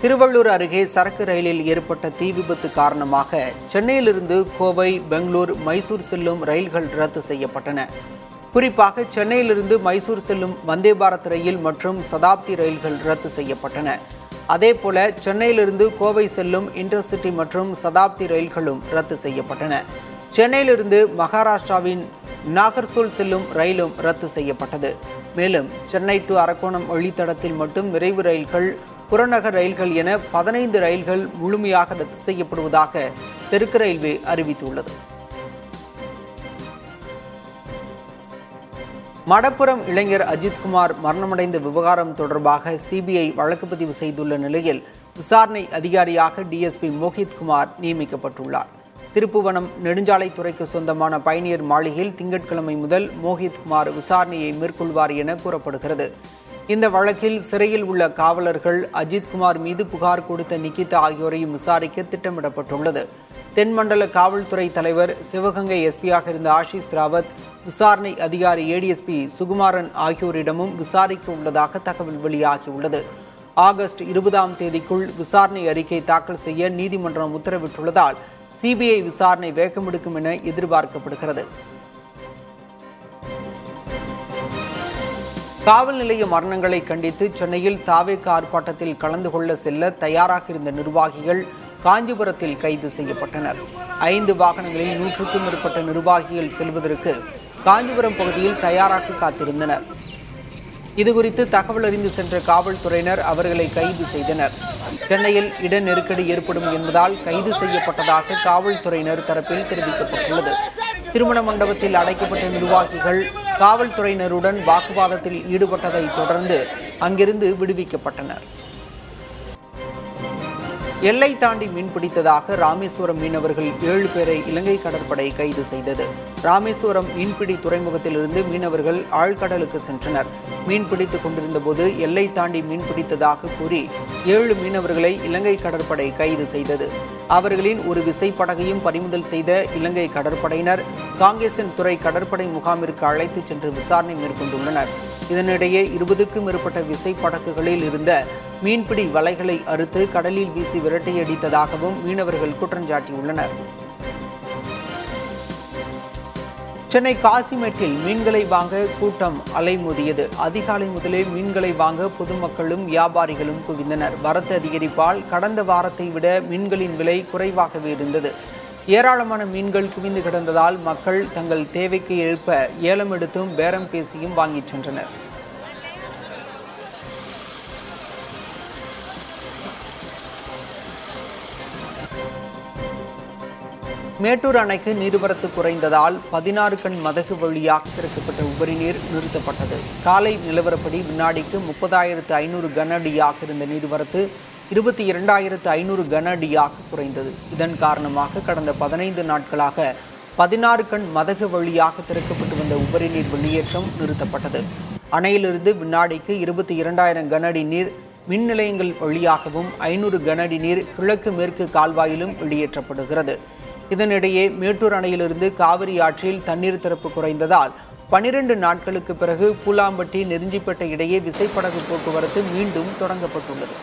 திருவள்ளூர் அருகே சரக்கு ரயிலில் ஏற்பட்ட தீ விபத்து காரணமாக சென்னையிலிருந்து கோவை, பெங்களூர், மைசூர் செல்லும் ரயில்கள் ரத்து செய்யப்பட்டன. குறிப்பாக சென்னையிலிருந்து மைசூர் செல்லும் வந்தே பாரத் ரயில் மற்றும் சதாப்தி ரயில்கள் ரத்து செய்யப்பட்டன. அதேபோல சென்னையிலிருந்து கோவை செல்லும் இன்டர்சிட்டி மற்றும் சதாப்தி ரயில்களும் ரத்து செய்யப்பட்டன. சென்னையிலிருந்து மகாராஷ்டிராவின் நாகர்சோல் செல்லும் ரயிலும் ரத்து செய்யப்பட்டது. மேலும் சென்னை டு அரக்கோணம் வழித்தடத்தில் மட்டும் விரைவு ரயில்கள், புறநகர் ரயில்கள் என 15 ரயில்கள் முழுமையாக ரத்து செய்யப்படுவதாக தெற்கு ரயில்வே அறிவித்துள்ளது. மடப்புரம் இளைஞர் அஜித்குமார் மரணமடைந்த விவகாரம் தொடர்பாக சிபிஐ வழக்கு பதிவு செய்துள்ள நிலையில் விசாரணை அதிகாரியாக டிஎஸ்பி மோஹித்குமார் நியமிக்கப்பட்டுள்ளார். திருப்புவனம் நெடுஞ்சாலைத்துறைக்கு சொந்தமான பயணியர் மாளிகையில் திங்கட்கிழமை முதல் மோஹித்குமார் விசாரணையை மேற்கொள்வார் என கூறப்படுகிறது. இந்த வழக்கில் சிறையில் உள்ள காவலர்கள் அஜித்குமார் மீது புகார் கொடுத்த நிகிதா ஆகியோரையும் விசாரிக்க திட்டமிடப்பட்டுள்ளது. தென்மண்டல காவல்துறை தலைவர், சிவகங்கை எஸ்பியாக இருந்த ஆஷிஷ் ராவத், விசாரணை அதிகாரி ஏடிஎஸ்பி சுகுமாரன் ஆகியோரிடமும் விசாரிக்க உள்ளதாக தகவல் வெளியாகியுள்ளது. ஆகஸ்ட் 20ஆம் தேதிக்குள் விசாரணை அறிக்கை தாக்கல் செய்ய நீதிமன்றம் உத்தரவிட்டுள்ளதால் சிபிஐ விசாரணை வேகமெடுக்கும் என எதிர்பார்க்கப்படுகிறது. காவல் நிலைய மரணங்களை கண்டித்து சென்னையில் தாவேகா ஆர்ப்பாட்டத்தில் கலந்து கொள்ள செல்ல தயாராக இருந்த நிர்வாகிகள் காஞ்சிபுரத்தில் கைது செய்யப்பட்டனர். 5 வாகனங்களில் 100க்கும் மேற்பட்ட நிர்வாகிகள் செல்வதற்கு காஞ்சிபுரம் பகுதியில் தயாராக காத்திருந்தனர். இதுகுறித்து தகவல் அறிந்து சென்ற காவல்துறையினர் அவர்களை கைது செய்தனர். சென்னையில் இட நெருக்கடி ஏற்படும் என்பதால் கைது செய்யப்பட்டதாக காவல்துறையினர் தரப்பில் தெரிவிக்கப்பட்டுள்ளது. திருமண மண்டபத்தில் அடைக்கப்பட்ட நிர்வாகிகள் காவல்துறையினருடன் வாக்குவாதத்தில் ஈடுபட்டதை தொடர்ந்து அங்கிருந்து விடுவிக்கப்பட்டனர். எல்லை தாண்டி மீன்பிடித்ததாக ராமேஸ்வரம் மீனவர்கள் 7 பேரை இலங்கை கடற்படை கைது செய்தது. ராமேஸ்வரம் மீன்பிடி துறைமுகத்திலிருந்து மீனவர்கள் ஆழ்கடலுக்கு சென்றனர். மீன்பிடித்துக் கொண்டிருந்த போது எல்லை தாண்டி மீன்பிடித்ததாக கூறி 7 மீனவர்களை இலங்கை கடற்படை கைது செய்தது. அவர்களின் ஒரு விசைப்படகையும் பறிமுதல் செய்த இலங்கை கடற்படையினர் காங்கேசன் துறை கடற்படை முகாமிற்கு அழைத்துச் சென்று விசாரணை மேற்கொண்டுள்ளனர். இதனிடையே 20க்கும் மேற்பட்ட விசைப்படகுகளில் இருந்த மீன்பிடி வலைகளை அறுத்து கடலில் வீசி விரட்டியடித்ததாகவும் மீனவர்கள் குற்றஞ்சாட்டியுள்ளனர். சென்னை காசிமேட்டில் மீன்களை வாங்க கூட்டம் அலைமோதியது. அதிகாலை முதலே மீன்களை வாங்க பொதுமக்களும் வியாபாரிகளும் குவிந்தனர். வரத்து அதிகரிப்பால் கடந்த வாரத்தை விட மீன்களின் விலை குறைவாகவே இருந்தது. ஏராளமான மீன்கள் குவிந்து கிடந்ததால் மக்கள் தங்கள் தேவைக்கு ஏற்ப ஏலம் எடுத்தும் பேரம் பேசியும் வாங்கிச் சென்றனர். மேட்டூர் அணைக்கு நீர்வரத்து குறைந்ததால் 16 கண் மதகு வழியாக திறக்கப்பட்ட உபரி நீர் நிறுத்தப்பட்டது. காலை நிலவரப்படி வினாடிக்கு 30,500 கன அடியாக இருந்த நீர்வரத்து 22,500 கன அடியாக குறைந்தது. இதன் காரணமாக கடந்த 15 நாட்களாக 16 கண் மதகு வழியாக திறக்கப்பட்டு வந்த உபரி நீர் வெளியேற்றம் நிறுத்தப்பட்டது. அணையிலிருந்து வினாடிக்கு 22,000 கன அடி நீர் மின் நிலையங்கள் வழியாகவும் 500 கன அடி நீர் கிழக்கு மேற்கு கால்வாயிலும் வெளியேற்றப்படுகிறது. இதனிடையே மேட்டூர் அணையிலிருந்து காவிரி ஆற்றில் தண்ணீர் திறப்பு குறைந்ததால் 12 நாட்களுக்கு பிறகு பூலாம்பட்டி, நெருஞ்சிப்பேட்டை இடையே விசைப்படகு போக்குவரத்து மீண்டும் தொடங்கப்பட்டுள்ளது.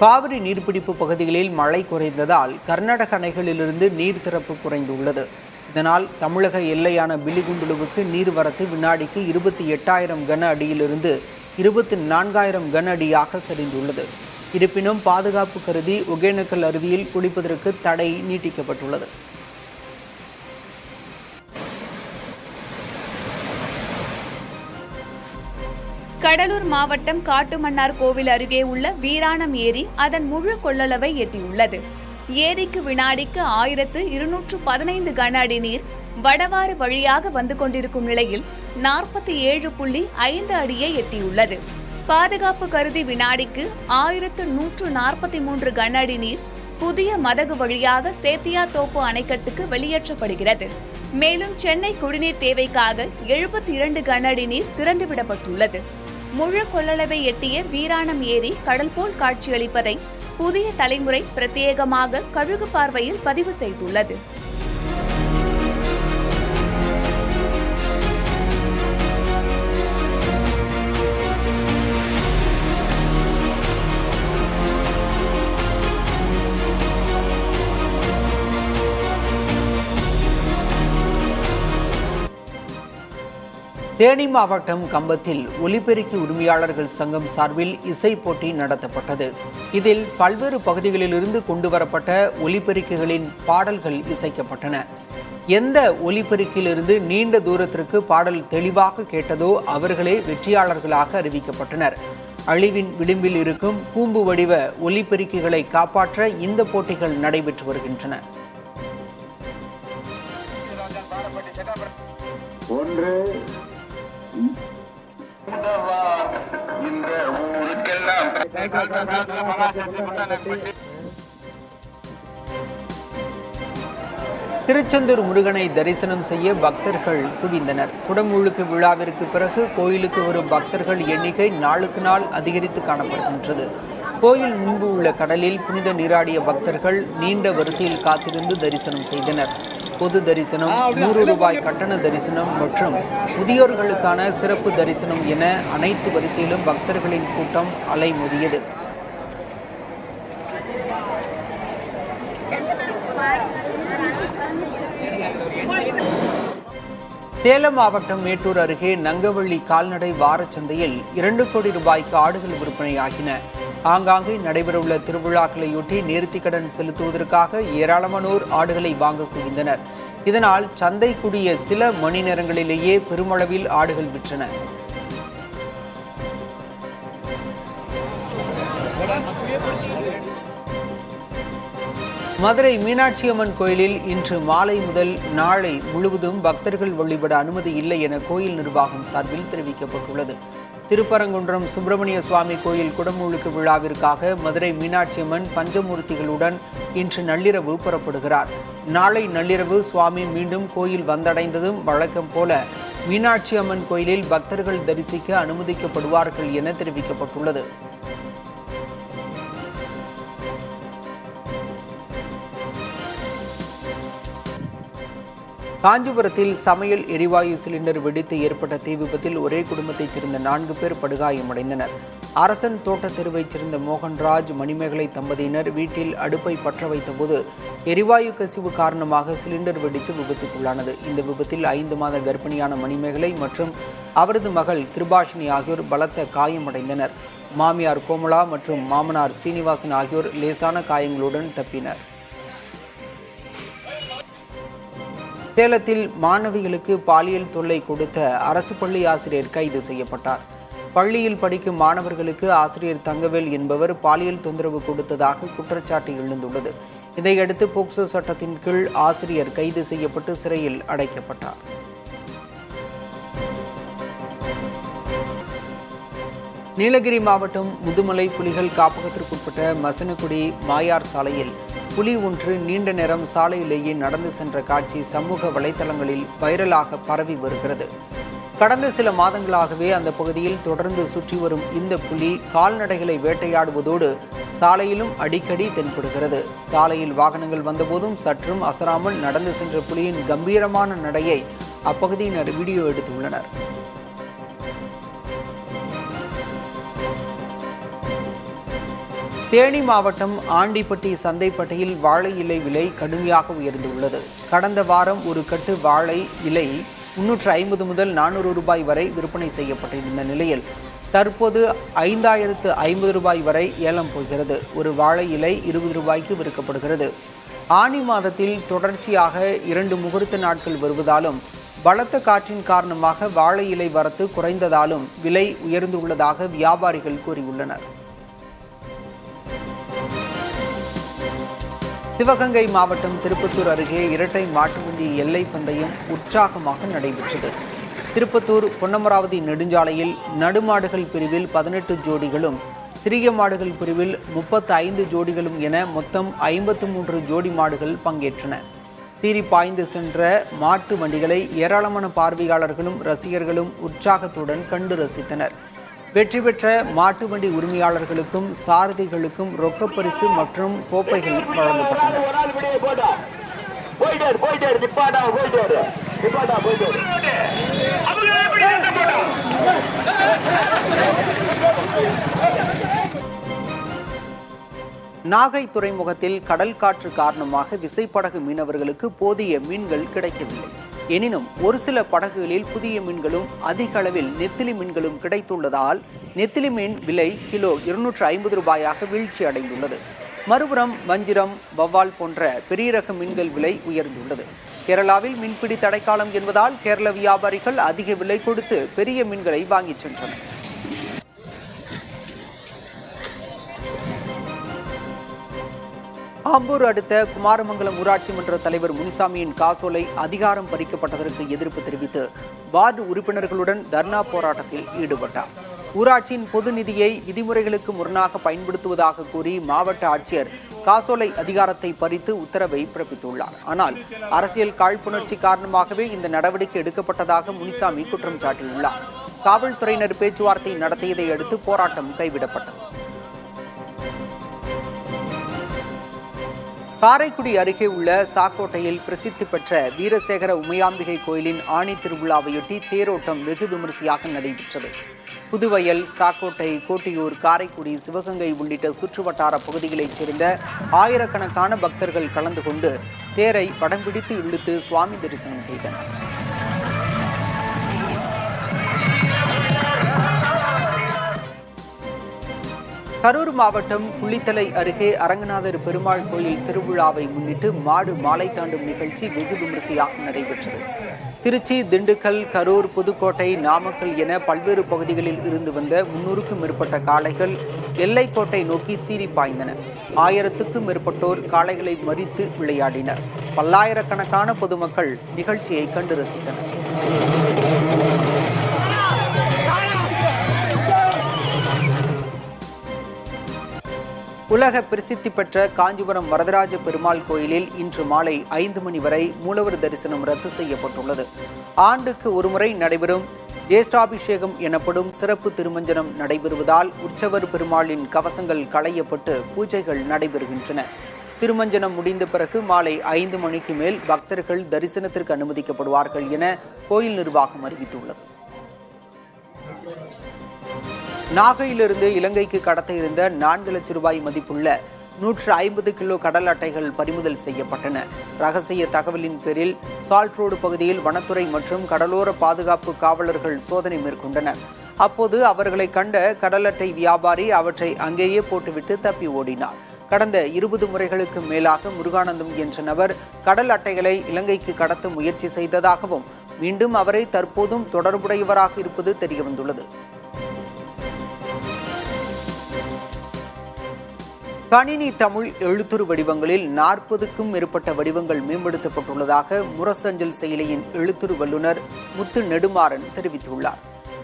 காவிரி நீர்பிடிப்பு பகுதிகளில் மழை குறைந்ததால் கர்நாடக அணைகளிலிருந்து நீர் திறப்பு குறைந்துள்ளது. இதனால் தமிழக எல்லையான பில்லிகுண்டுலுவுக்கு நீர்வரத்து வினாடிக்கு 28,000 கன அடியிலிருந்து 24,000 கன அடியாக சரிந்துள்ளது. இருப்பினும் பாதுகாப்பு கருதி ஒகேனக்கல் அருவியில் குளிப்பதற்கு தடை நீட்டிக்கப்பட்டுள்ளது. கடலூர் மாவட்டம் காட்டுமன்னார் கோவில் அருகே உள்ள வீராணம் ஏரி அதன் முழு கொள்ளளவை எட்டியுள்ளது. ஏரிக்கு வினாடிக்கு 1,215 கன அடி நீர் வடவாறு வழியாக வந்து கொண்டிருக்கும் நிலையில் 47.5 அடியை எட்டியுள்ளது. பாதுகாப்பு கருதி வினாடிக்கு 1,143 கன அடி நீர் புதிய மதகு வழியாக சேத்தியாத்தோப்பு அணைக்கட்டுக்கு வெளியேற்றப்படுகிறது. மேலும் சென்னை குடிநீர் தேவைக்காக 72 கன அடி நீர் திறந்துவிடப்பட்டுள்ளது. முழு கொள்ளளவை எட்டிய வீராணம் ஏரி கடல் போல் காட்சியளிப்பதை புதிய தலைமுறை பிரத்யேகமாக கழுகு பார்வையில் பதிவு செய்துள்ளது. தேனி மாவட்டம் கம்பத்தில் ஒலிபெருக்கி உரிமையாளர்கள் சங்கம் சார்பில் இசை போட்டி நடத்தப்பட்டது. இதில் பல்வேறு பகுதிகளிலிருந்து கொண்டுவரப்பட்ட ஒலிபெருக்கிகளின் பாடல்கள் இசைக்கப்பட்டன. எந்த ஒலிபெருக்கிலிருந்து நீண்ட தூரத்திற்கு பாடல் தெளிவாக கேட்டதோ அவர்களே வெற்றியாளர்களாக அறிவிக்கப்பட்டனர். அழிவின் விளிம்பில் இருக்கும் கூம்பு வடிவ ஒலிபெருக்கிகளை காப்பாற்ற இந்த போட்டிகள் நடைபெற்று வருகின்றன. திருச்செந்தூர் முருகனை தரிசனம் செய்ய பக்தர்கள் குவிந்தனர். குடமுழுக்கு விழாவிற்கு பிறகு கோயிலுக்கு வரும் பக்தர்கள் எண்ணிக்கை நாளுக்கு நாள் அதிகரித்து காணப்படுகின்றது. கோயில் முன்பு உள்ள கடலில் புனித நீராடிய பக்தர்கள் நீண்ட வரிசையில் காத்திருந்து தரிசனம் செய்தனர். பொது தரிசனம், 100 ரூபாய் கட்டண தரிசனம் மற்றும் முதியோர்களுக்கான சிறப்பு தரிசனம் என அனைத்து வரிசையிலும் பக்தர்களின் கூட்டம் அலைமோதியது. சேலம் மாவட்டம் மேட்டூர் அருகே நங்கவள்ளி கால்நடை வாரச்சந்தையில் 2 கோடி ரூபாய்க்கு ஆடுகள் விற்பனையாகின. ஆங்காங்கே நடைபெறவுள்ள திருவிழாக்களையொட்டி நேர்த்திக்கடன் செலுத்துவதற்காக ஏராளமானோர் ஆடுகளை வாங்க குவிந்தனர். இதனால் சந்தை கூடிய சில மணி நேரங்களிலேயே பெருமளவில் ஆடுகள் விற்றன. மதுரை மீனாட்சி அம்மன் கோயிலில் இன்று மாலை முதல் நாளை முழுவதும் பக்தர்கள் வழிபட அனுமதி இல்லை என கோயில் நிர்வாகம் சார்பில் தெரிவிக்கப்பட்டுள்ளது. திருப்பரங்குன்றம் சுப்பிரமணிய சுவாமி கோயில் குடமுழுக்கு விழாவிற்காக மதுரை மீனாட்சி அம்மன் பஞ்சமூர்த்திகளுடன் இன்று நள்ளிரவு புறப்படுகிறார். நாளை நள்ளிரவு சுவாமி மீண்டும் கோயில் வந்தடைந்ததும் வழக்கம் போல மீனாட்சி அம்மன் கோயிலில் பக்தர்கள் தரிசிக்க அனுமதிக்கப்படுவார்கள் என தெரிவிக்கப்பட்டுள்ளது. காஞ்சிபுரத்தில் சமையல் எரிவாயு சிலிண்டர் வெடித்து ஏற்பட்ட தீ விபத்தில் ஒரே குடும்பத்தைச் சேர்ந்த 4 பேர் படுகாயமடைந்தனர். அரசன் தோட்ட தெருவைச் சேர்ந்த மோகன்ராஜ், மணிமேகலை தம்பதியினர் வீட்டில் அடுப்பை பற்ற வைத்தபோது எரிவாயு கசிவு காரணமாக சிலிண்டர் வெடித்து விபத்துக்குள்ளானது. இந்த விபத்தில் 5 மாத கர்ப்பிணியான மணிமேகலை மற்றும் அவரது மகள் கிருபாஷினி ஆகியோர் பலத்த காயமடைந்தனர். மாமியார் கோமலா மற்றும் மாமனார் சீனிவாசன் ஆகியோர் லேசான காயங்களுடன் தப்பினர். சேலத்தில் மாணவிகளுக்கு பாலியல் தொல்லை கொடுத்த அரசு பள்ளி ஆசிரியர் கைது செய்யப்பட்டார். பள்ளியில் படிக்கும் மாணவர்களுக்கு ஆசிரியர் தங்கவேல் என்பவர் பாலியல் தொந்தரவு கொடுத்ததாக குற்றச்சாட்டு எழுந்துள்ளது. இதையடுத்து போக்சோ சட்டத்தின் கீழ் ஆசிரியர் கைது செய்யப்பட்டு சிறையில் அடைக்கப்பட்டார். நீலகிரி மாவட்டம் முதுமலை புலிகள் காப்பகத்திற்குட்பட்ட மசனகுடி மாயார் சாலையில் புலி ஒன்று நீண்ட நேரம் சாலையிலேயே நடந்து சென்ற காட்சி சமூக வலைதளங்களில் வைரலாக பரவி வருகிறது. கடந்த சில மாதங்களாகவே அந்த பகுதியில் தொடர்ந்து சுற்றி வரும் இந்த புலி கால்நடைகளை வேட்டையாடுவதோடு சாலையிலும் அடிக்கடி தென்படுகிறது. சாலையில் வாகனங்கள் வந்தபோதும் சற்றும் அசராமல் நடந்து சென்ற புலியின் கம்பீரமான நடையை அப்பகுதியினர் வீடியோ எடுத்துள்ளனர். தேனி மாவட்டம் ஆண்டிப்பட்டி சந்தைப்பட்டியில் வாழை இலை விலை கடுமையாக உயர்ந்துள்ளது. கடந்த வாரம் ஒரு கட்டு வாழை இலை 350 முதல் 400 ரூபாய் வரை விற்பனை செய்யப்பட்டிருந்த நிலையில் தற்போது 5050 ரூபாய் வரை ஏலம் போகிறது. ஒரு வாழை இலை 20 ரூபாய்க்கு விற்கப்படுகிறது. ஆனி மாதத்தில் தொடர்ச்சியாக 2 முகூர்த்த நாட்கள் வருவதாலும் பலத்த காற்றின் காரணமாக வாழை இலை வரத்து குறைந்ததாலும் விலை உயர்ந்துள்ளதாக வியாபாரிகள் கூறியுள்ளனர். சிவகங்கை மாவட்டம் திருப்பத்தூர் அருகே இரட்டை மாட்டுவண்டி எல்லை பந்தயம் உற்சாகமாக நடைபெற்றது. திருப்பத்தூர் பொன்னமராவதி நெடுஞ்சாலையில் நடுமாடுகள் பிரிவில் 18 ஜோடிகளும் சிறிய மாடுகள் பிரிவில் 35 ஜோடிகளும் என மொத்தம் 53 ஜோடி மாடுகள் பங்கேற்றன. சீறி பாய்ந்து சென்ற மாட்டு வண்டிகளை ஏராளமான பார்வையாளர்களும் ரசிகர்களும் உற்சாகத்துடன் கண்டு ரசித்தனர். வெற்றி பெற்ற மாட்டு வண்டி உரிமையாளர்களுக்கும் சாரதிகளுக்கும் ரொக்கப் பரிசு மற்றும் கோப்பைகள் வழங்கப்பட்டன. நாகை துறைமுகத்தில் கடல் காற்று காரணமாக விசைப்படகு மீனவர்களுக்கு போதிய மீன்கள் கிடைக்கவில்லை. எனினும் ஒரு சில படகுகளில் புதிய மீன்களும் அதிக அளவில் நெத்திலி மீன்களும் கிடைத்துள்ளதால் நெத்திலி மீன் விலை கிலோ 250 ரூபாயாக வீழ்ச்சி அடைந்துள்ளது. மறுபுறம் வஞ்சிரம், வவ்வால் போன்ற பெரிய ரக மீன்கள் விலை உயர்ந்துள்ளது. கேரளாவில் மீன்பிடி தடைக்காலம் என்பதால் கேரள வியாபாரிகள் அதிக விலை கொடுத்து பெரிய மீன்களை வாங்கிச் சென்றனர். ஆம்பூர் அடுத்த குமாரமங்கலம் ஊராட்சி மன்ற தலைவர் முனிசாமியின் காசோலை அதிகாரம் பறிக்கப்பட்டதற்கு எதிர்ப்பு தெரிவித்து வார்டு உறுப்பினர்களுடன் தர்ணா போராட்டத்தில் ஈடுபட்டார். ஊராட்சியின் பொது நிதியை விதிமுறைகளுக்கு முரணாக பயன்படுத்துவதாக கூறி மாவட்ட ஆட்சியர் காசோலை அதிகாரத்தை பறித்து உத்தரவை பிறப்பித்துள்ளார். ஆனால் அரசியல் காழ்ப்புணர்ச்சி காரணமாகவே இந்த நடவடிக்கை எடுக்கப்பட்டதாக முனிசாமி குற்றம் சாட்டியுள்ளார். காவல்துறையினர் பேச்சுவார்த்தை நடத்தியதை அடுத்து போராட்டம் கைவிடப்பட்டது. காரைக்குடி அருகே உள்ள சாக்கோட்டையில் பிரசித்தி பெற்ற வீரசேகர உமையாம்பிகை கோயிலின் ஆணி திருவிழாவையொட்டி தேரோட்டம் வெகு விமரிசையாக நடைபெற்றது. புதுவயல், சாக்கோட்டை, கோட்டியூர், காரைக்குடி, சிவகங்கை உள்ளிட்ட சுற்றுவட்டார பகுதிகளைச் சேர்ந்த ஆயிரக்கணக்கான பக்தர்கள் கலந்து கொண்டு தேரை படம் பிடித்து இழுத்து சுவாமி தரிசனம் செய்தனர். கரூர் மாவட்டம் குளித்தலை அருகே அரங்கநாதர் பெருமாள் கோயில் திருவிழாவை முன்னிட்டு மாடு மாலை தாண்டும் நிகழ்ச்சி வெகு விமரிசையாக நடைபெற்றது. திருச்சி, திண்டுக்கல், கரூர், புதுக்கோட்டை, நாமக்கல் என பல்வேறு பகுதிகளில் இருந்து வந்த 300க்கும் மேற்பட்ட காளைகள் எல்லைக்கோட்டை நோக்கி சீறி பாய்ந்தன. 1000க்கும் மேற்பட்டோர் காளைகளை மறித்து விளையாடினர். பல்லாயிரக்கணக்கான பொதுமக்கள் நிகழ்ச்சியை கண்டு ரசித்தனர். உலக பிரசித்தி பெற்ற காஞ்சிபுரம் வரதராஜ பெருமாள் கோயிலில் இன்று மாலை 5 மணி வரை மூலவர் தரிசனம் ரத்து செய்யப்பட்டுள்ளது. ஆண்டுக்கு ஒருமுறை நடைபெறும் ஜேஷ்டாபிஷேகம் எனப்படும் சிறப்பு திருமஞ்சனம் நடைபெறுவதால் உற்சவர் பெருமாளின் கவசங்கள் களையப்பட்டு பூஜைகள் நடைபெறுகின்றன. திருமஞ்சனம் முடிந்த பிறகு மாலை 5 மணிக்கு மேல் பக்தர்கள் தரிசனத்திற்கு அனுமதிக்கப்படுவார்கள் என கோயில் நிர்வாகம் அறிவித்துள்ளது. நாகையிலிருந்து இலங்கைக்கு கடத்த இருந்த 4 லட்சம் ரூபாய் மதிப்புள்ள 150 கிலோ கடல் அட்டைகள் பறிமுதல் செய்யப்பட்டன. ரகசிய தகவலின் பேரில் சால்ட் ரோடு பகுதியில் வனத்துறை மற்றும் கடலோர பாதுகாப்பு காவலர்கள் சோதனை மேற்கொண்டனர். அப்போது அவர்களை கண்ட கடல் அட்டை வியாபாரி அவற்றை அங்கேயே போட்டுவிட்டு தப்பி ஓடினார். கடந்த 20 முறைகளுக்கு மேலாக முருகானந்தம் என்ற நபர் கடல் அட்டைகளை இலங்கைக்கு கடத்த முயற்சி செய்ததாகவும் மீண்டும் அவரை தற்போதும் தொடர்புடையவராக இருப்பது தெரியவந்துள்ளது. கணினி தமிழ் எழுத்துரு வடிவங்களில் 40க்கும் மேற்பட்ட வடிவங்கள் மேம்படுத்தப்பட்டுள்ளதாக முரசஞ்சல் செயலியின் எழுத்துரு வல்லுநர் முத்து நெடுமாறன் தெரிவித்துள்ளார்.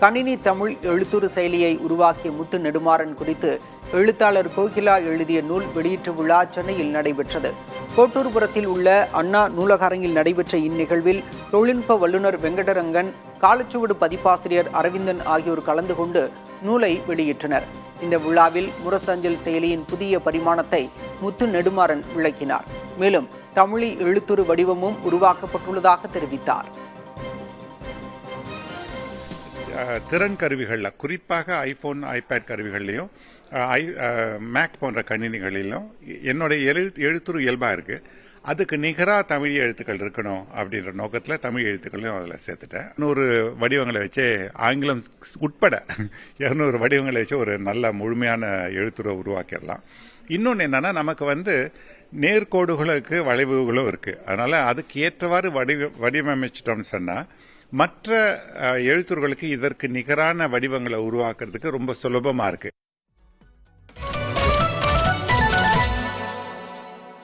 கணினி தமிழ் எழுத்துரு செயலியை உருவாக்கிய முத்து நெடுமாறன் குறித்து எழுத்தாளர் கோகிலா எழுதிய நூல் வெளியீட்டு விழா சென்னையில் நடைபெற்றது. கோட்டூர்புரத்தில் உள்ள அண்ணா நூலகரங்கில் நடைபெற்ற இந்நிகழ்வில் தொழில்நுட்ப வல்லுநர் வெங்கடரங்கன், காலச்சுவடு பதிப்பாசிரியர் அரவிந்தன் ஆகியோர் கலந்து கொண்டு நூலை வெளியிட்டனர். இந்த விழாவில் முரசஞ்சல் செயலியின் புதிய பரிமாணத்தை முத்து நெடுமாறன் விளக்கினார். மேலும் தமிழி எழுத்துரு வடிவமும் உருவாக்கப்பட்டுள்ளதாக தெரிவித்தார். திறன் கருவிகளில் குறிப்பாக ஐபோன், ஐபேட் கருவிகள்லையும் மேக் போன்ற கணினிகளிலும் என்னுடைய எழுத்துரு இயல்பாக இருக்கு. அதுக்கு நிகராக தமிழ் எழுத்துக்கள் இருக்கணும் அப்படின்ற நோக்கத்தில் தமிழ் எழுத்துக்களையும் அதில் சேர்த்துட்டேன். 100 வடிவங்களை வச்சு ஆங்கிலம் உட்பட 200 வடிவங்களை வச்சு ஒரு நல்ல முழுமையான எழுத்துரை உருவாக்கிடலாம். இன்னொன்று என்னன்னா, நமக்கு நேர்கோடுகளுக்கு வளைவுகளும் இருக்கு. அதனால அதுக்கு ஏற்றவாறு வடிவமைச்சிட்டோம்னு சொன்னா மற்ற எழுத்துர்களுக்கு இதற்கு நிகரான வடிவங்களை உருவாக்குறதுக்கு ரொம்ப சுலபமா இருக்கு.